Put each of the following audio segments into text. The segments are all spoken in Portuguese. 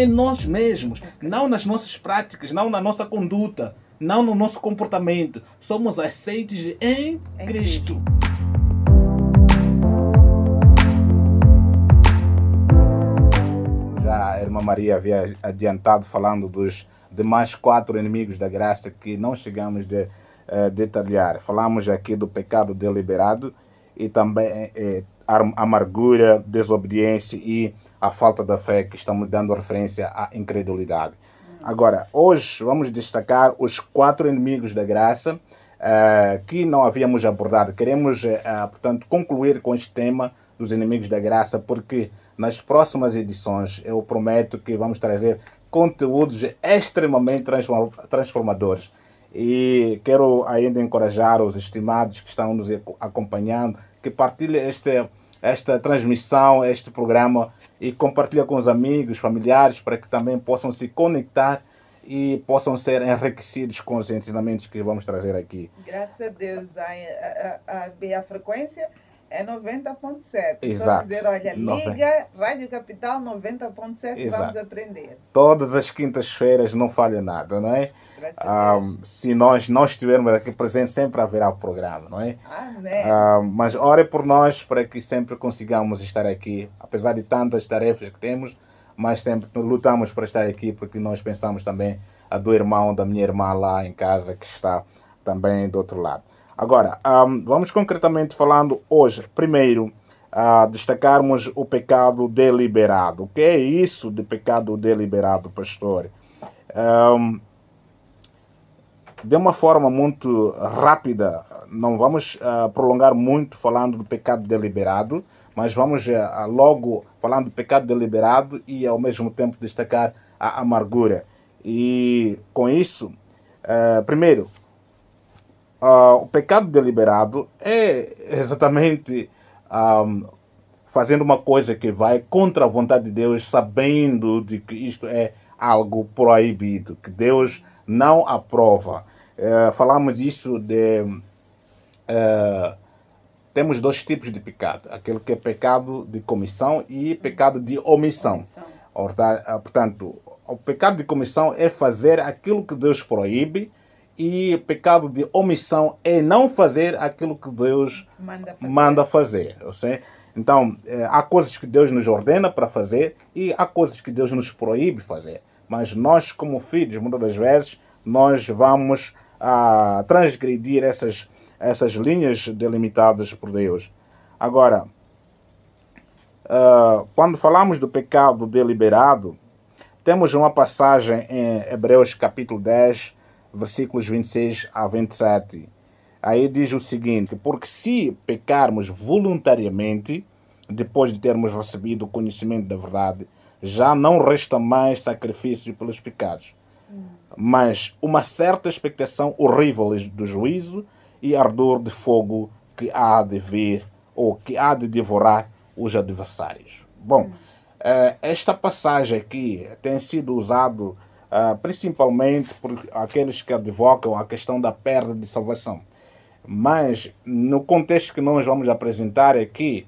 em nós mesmos, não nas nossas práticas, não na nossa conduta, não no nosso comportamento. Somos aceites em Cristo. Já a irmã Maria havia adiantado falando dos demais 4 inimigos da graça que não chegamos a detalhar. Falamos aqui do pecado deliberado e também a amargura, desobediência e a falta da fé, que estamos dando referência à incredulidade. Agora, hoje vamos destacar os 4 inimigos da graça que não havíamos abordado. Queremos, portanto, concluir com este tema dos inimigos da graça, porque nas próximas edições eu prometo que vamos trazer conteúdos extremamente transformadores. E quero ainda encorajar os estimados que estão nos acompanhando, que partilhem esta transmissão, este programa, e compartilhem com os amigos, familiares, para que também possam se conectar e possam ser enriquecidos com os ensinamentos que vamos trazer aqui. Graças a Deus, a frequência é 90.7. Exato. Dizer, olha, liga Rádio Capital 90.7 e vamos aprender. Todas as quintas-feiras, não falha nada, não é? Se nós não estivermos aqui presentes, sempre haverá o programa, não é? Amém. Mas ore por nós para que sempre consigamos estar aqui, apesar de tantas tarefas que temos, mas sempre lutamos para estar aqui, porque nós pensamos também do irmão, da minha irmã lá em casa, que está também do outro lado. Agora, vamos concretamente falando hoje, primeiro, destacarmos o pecado deliberado. O que é isso de pecado deliberado, pastor? De uma forma muito rápida, não vamos prolongar muito falando do pecado deliberado, mas vamos logo falando do pecado deliberado e ao mesmo tempo destacar a amargura. E com isso, primeiro, o pecado deliberado é exatamente fazendo uma coisa que vai contra a vontade de Deus, sabendo de que isto é algo proibido, que Deus não aprova. Falamos disso temos 2 tipos de pecado, aquele que é pecado de comissão e pecado de omissão. Portanto, o pecado de comissão é fazer aquilo que Deus proíbe, e pecado de omissão é não fazer aquilo que Deus manda fazer. Então, há coisas que Deus nos ordena para fazer e há coisas que Deus nos proíbe fazer. Mas nós, como filhos, muitas das vezes, nós vamos transgredir essas linhas delimitadas por Deus. Agora, quando falamos do pecado deliberado, temos uma passagem em Hebreus capítulo 10, versículos 26 a 27. Aí diz o seguinte: porque se pecarmos voluntariamente, depois de termos recebido o conhecimento da verdade, já não resta mais sacrifício pelos pecados, mas uma certa expectação horrível do juízo e ardor de fogo que há de vir, ou que há de devorar os adversários. Bom, esta passagem aqui tem sido usado principalmente por aqueles que advogam a questão da perda de salvação. Mas no contexto que nós vamos apresentar aqui,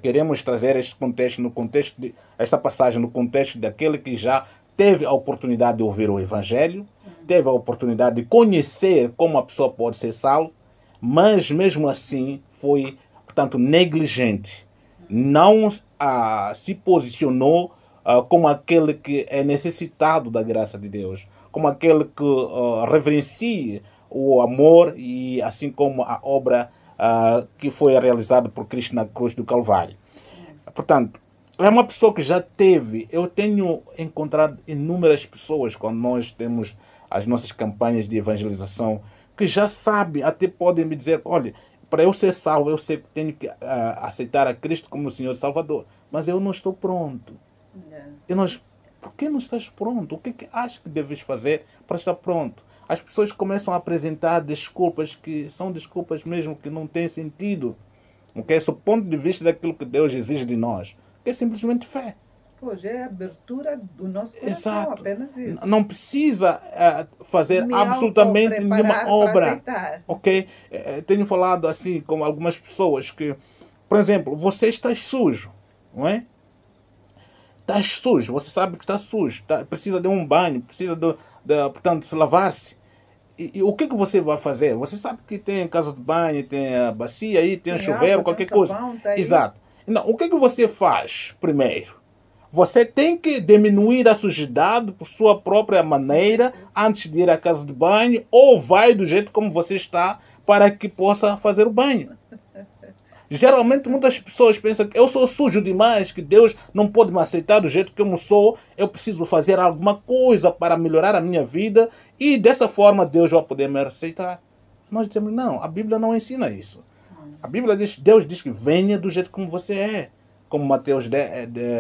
queremos trazer este contexto, esta passagem no contexto daquele que já teve a oportunidade de ouvir o Evangelho, teve a oportunidade de conhecer como a pessoa pode ser salva, mas mesmo assim foi, portanto, negligente. Não se posicionou como aquele que é necessitado da graça de Deus, como aquele que reverencia o amor e assim como a obra que foi realizada por Cristo na cruz do Calvário. Portanto, é uma pessoa que já teve. Eu tenho encontrado inúmeras pessoas quando nós temos as nossas campanhas de evangelização que já sabem, até podem me dizer: olha, para eu ser salvo, eu sei que tenho que aceitar a Cristo como o Senhor e Salvador, mas eu não estou pronto. Por que não estás pronto? O que é que achas que deves fazer para estar pronto? As pessoas começam a apresentar desculpas que são desculpas mesmo que não têm sentido. Esse é o ponto de vista daquilo que Deus exige de nós, que é simplesmente fé. Hoje é a abertura do nosso coração. Exato. Apenas isso. Não precisa fazer absolutamente nenhuma obra. Ok? Tenho falado assim com algumas pessoas que, por exemplo, você está sujo, não é? Estás sujo, você sabe que está sujo, precisa de um banho, precisa portanto, lavar-se. E o que você vai fazer? Você sabe que tem casa de banho, tem a bacia aí, tem chuveiro, qualquer coisa. Exato. Então, o que você faz primeiro? Você tem que diminuir a sujidade por sua própria maneira antes de ir à casa de banho, ou vai do jeito como você está para que possa fazer o banho. Geralmente muitas pessoas pensam que eu sou sujo demais, que Deus não pode me aceitar do jeito que eu sou, eu preciso fazer alguma coisa para melhorar a minha vida e dessa forma Deus vai poder me aceitar. Nós dizemos, não, a Bíblia não ensina isso. A Bíblia diz, Deus diz que venha do jeito como você é. Como Mateus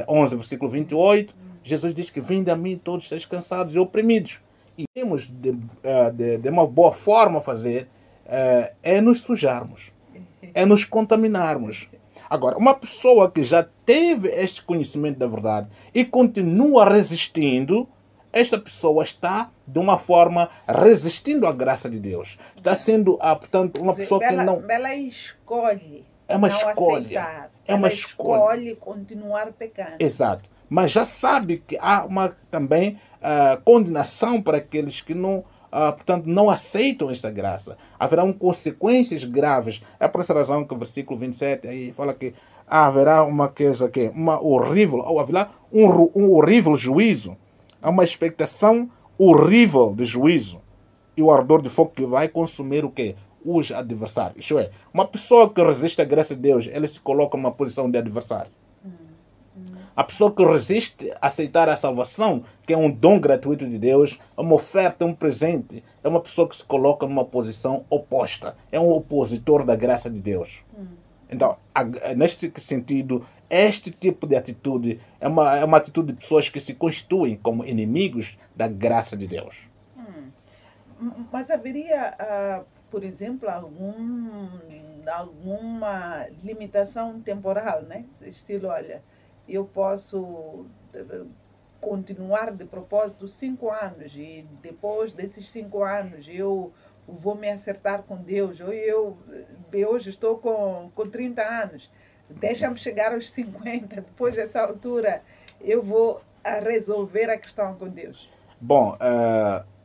11, versículo 28, Jesus diz que vinde a mim todos estáis cansados e oprimidos. E temos de uma boa forma fazer é nos sujarmos. É nos contaminarmos. Agora, uma pessoa que já teve este conhecimento da verdade e continua resistindo, esta pessoa está, de uma forma, resistindo à graça de Deus. Está sendo, portanto, uma pessoa que não... Ela escolhe não aceitar. Ela escolhe continuar pecando. Exato. Mas já sabe que há também condenação para aqueles que não... portanto, não aceitam esta graça. Haverão consequências graves. É por essa razão que o versículo 27 aí fala que haverá uma coisa que haverá um horrível juízo. Há uma expectação horrível de juízo. E o ardor de fogo que vai consumir o quê? Os adversários. Isto é, uma pessoa que resiste à graça de Deus, ela se coloca numa posição de adversário. A pessoa que resiste a aceitar a salvação, que é um dom gratuito de Deus, é uma oferta, um presente, é uma pessoa que se coloca numa posição oposta. É um opositor da graça de Deus. Então, neste sentido, este tipo de atitude é uma atitude de pessoas que se constituem como inimigos da graça de Deus. Mas haveria, por exemplo, alguma limitação temporal, né? Estilo, olha... eu posso continuar de propósito 5 anos e depois desses 5 anos eu vou me acertar com Deus. Ou eu hoje estou com 30 anos, deixa-me chegar aos 50, depois dessa altura eu vou resolver a questão com Deus. Bom,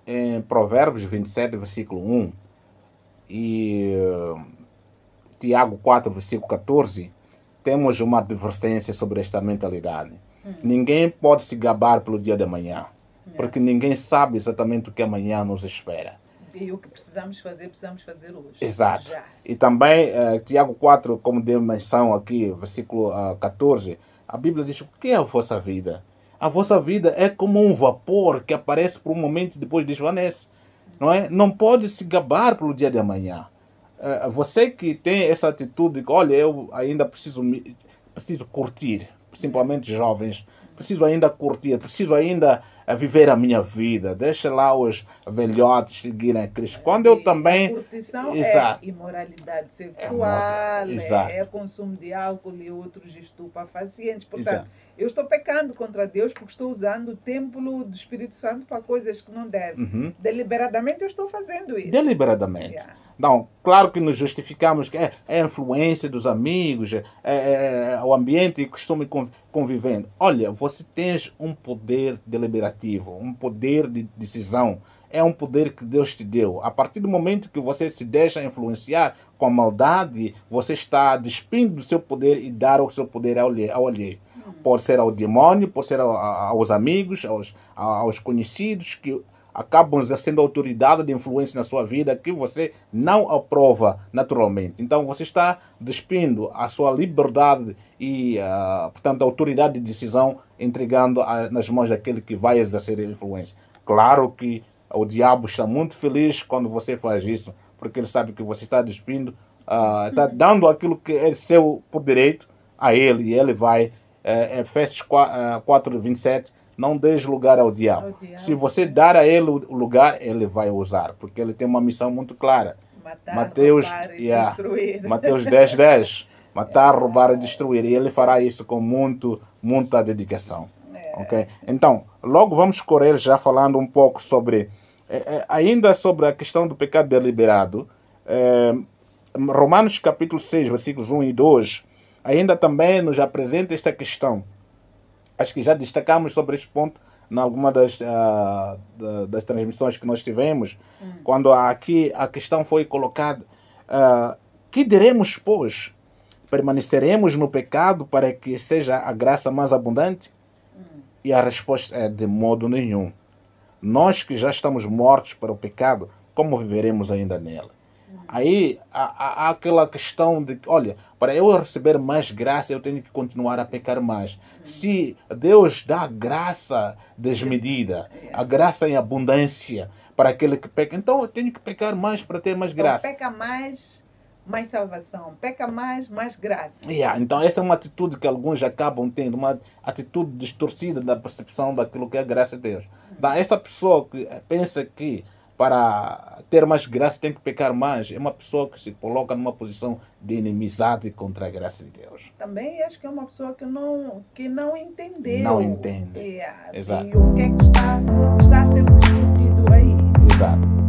em Provérbios 27, versículo 1 e Tiago 4, versículo 14, temos uma advertência sobre esta mentalidade. Ninguém pode se gabar pelo dia de amanhã, porque ninguém sabe exatamente o que amanhã nos espera. E o que precisamos fazer hoje. Exato. Já. E também, Tiago 4, como deu menção aqui, versículo 14, a Bíblia diz, o que é a vossa vida? A vossa vida é como um vapor que aparece por um momento e depois desvanece. Não é? Não pode se gabar pelo dia de amanhã. Você que tem essa atitude que, olha, eu ainda preciso curtir, principalmente jovens, preciso ainda curtir, preciso ainda viver a minha vida, deixa lá os velhotes seguirem a Cristo. Quando eu também... A curtição é imoralidade sexual, é consumo de álcool e outros estupefacientes. Portanto, eu estou pecando contra Deus porque estou usando o templo do Espírito Santo para coisas que não devem. Deliberadamente eu estou fazendo isso. Deliberadamente. Não, claro que nos justificamos que é a influência dos amigos, é o ambiente e costume convivendo. Olha, você tem um poder deliberativo, um poder de decisão. É um poder que Deus te deu. A partir do momento que você se deixa influenciar com a maldade, você está despindo do seu poder e dar o seu poder ao alheio. Pode ser ao demônio, pode ser aos amigos, aos conhecidos que acabam exercendo autoridade de influência na sua vida que você não aprova naturalmente. Então você está despindo a sua liberdade e, portanto, a autoridade de decisão, entregando nas mãos daquele que vai exercer a influência. Claro que o diabo está muito feliz quando você faz isso, porque ele sabe que você está despindo, está dando aquilo que é seu por direito a ele, e ele vai, Efésios 4, 27, não deixe lugar ao diabo. Se você dar a ele o lugar, ele vai usar, porque ele tem uma missão muito clara. Matar, roubar e destruir. Mateus 10, 10. Matar, roubar e destruir. E ele fará isso com muita dedicação. Okay? Então, logo vamos correr já falando um pouco sobre, ainda sobre a questão do pecado deliberado. Romanos capítulo 6, versículos 1 e 2, ainda também nos apresenta esta questão. Acho que já destacamos sobre este ponto em alguma das transmissões que nós tivemos, quando aqui a questão foi colocada: que diremos, pois? Permaneceremos no pecado para que seja a graça mais abundante? E a resposta é: de modo nenhum. Nós que já estamos mortos para o pecado, como viveremos ainda nele? Aí há aquela questão de que, olha, para eu receber mais graça, eu tenho que continuar a pecar mais. Se Deus dá graça desmedida, a graça em abundância para aquele que peca, então eu tenho que pecar mais para ter mais graça. Então, peca mais salvação. Peca mais graça. Então essa é uma atitude que alguns acabam tendo, uma atitude distorcida da percepção daquilo que é a graça de Deus. Essa pessoa que pensa que para ter mais graça tem que pecar mais, é uma pessoa que se coloca numa posição de inimizade contra a graça de Deus. Também acho que é uma pessoa que não entendeu. Não entende. Exato. E o que é que está a ser discutido aí. Exato.